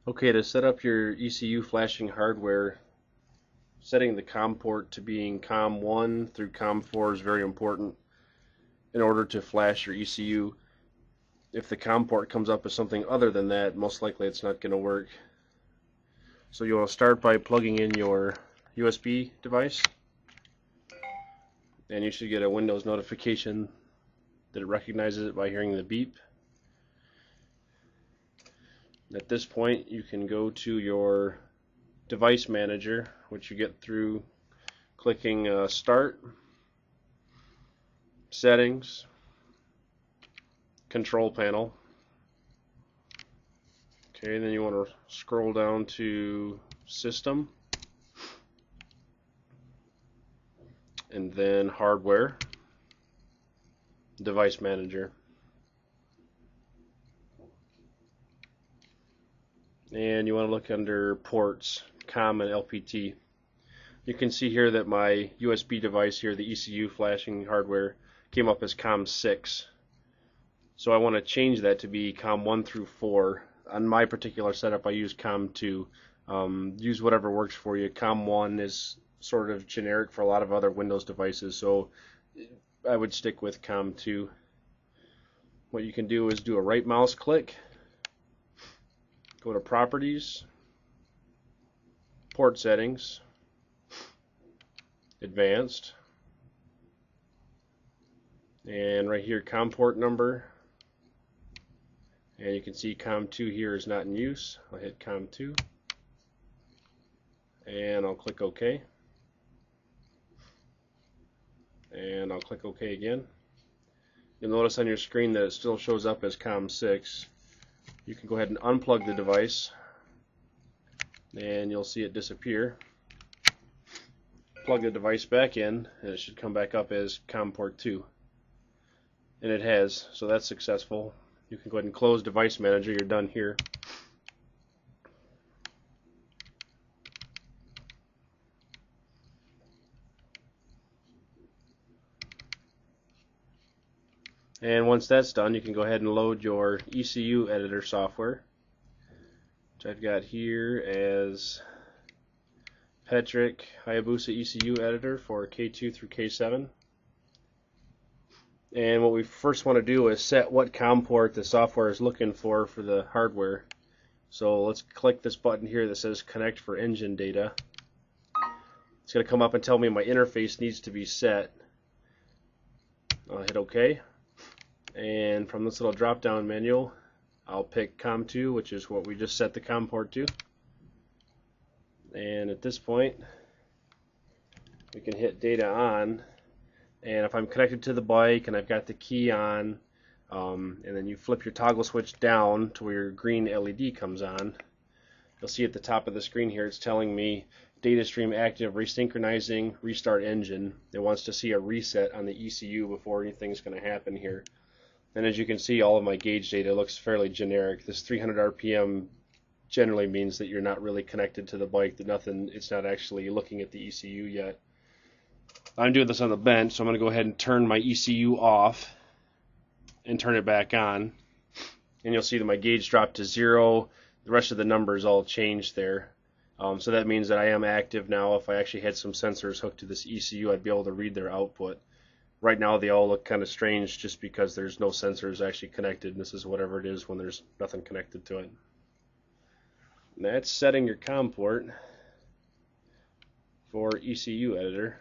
Okay, to set up your ECU flashing hardware, setting the COM port to being COM1 through COM4 is very important in order to flash your ECU. If the COM port comes up as something other than that, most likely it's not going to work. So you want to start by plugging in your USB device, and you should get a Windows notification that it recognizes it by hearing the beep. At this point, you can go to your device manager, which you get through clicking Start, Settings, Control Panel. Okay, then you want to scroll down to System, and then Hardware, Device Manager. And you want to look under ports, COM and LPT. You can see here that my USB device here, the ECU flashing hardware, came up as COM6. So I want to change that to be COM1 through 4. On my particular setup, I use COM2. Use whatever works for you. COM1 is sort of generic for a lot of other Windows devices, so I would stick with COM2. What you can do is do a right mouse click, go to Properties, Port Settings, Advanced, and right here COM port number, and you can see COM2 here is not in use. I'll hit COM2 and I'll click OK, and I'll click OK again. You'll notice on your screen that it still shows up as COM6. You can go ahead and unplug the device and you'll see it disappear. Plug the device back in and it should come back up as COM port 2. And it has, so that's successful. You can go ahead and close Device Manager. You're done here. And once that's done, you can go ahead and load your ECU editor software, which I've got here as Petrick Hayabusa ECU editor for K2 through K7. And what we first want to do is set what COM port the software is looking for the hardware. So let's click this button here that says Connect for Engine Data. It's going to come up and tell me my interface needs to be set. I'll hit OK. And from this little drop down menu, I'll pick COM2, which is what we just set the COM port to. And at this point, we can hit Data On. And if I'm connected to the bike and I've got the key on, and then you flip your toggle switch down to where your green LED comes on, you'll see at the top of the screen here it's telling me data stream active, resynchronizing, restart engine. It wants to see a reset on the ECU before anything's going to happen here. And as you can see, all of my gauge data looks fairly generic. This 300 RPM generally means that you're not really connected to the bike, that it's not actually looking at the ECU yet. I'm doing this on the bench, so I'm going to go ahead and turn my ECU off and turn it back on. And you'll see that my gauge dropped to 0. The rest of the numbers all changed there. So that means that I am active now. If I actually had some sensors hooked to this ECU, I'd be able to read their output. Right now they all look kind of strange just because there's no sensors actually connected. And this is whatever it is when there's nothing connected to it. And that's setting your COM port for ECU editor.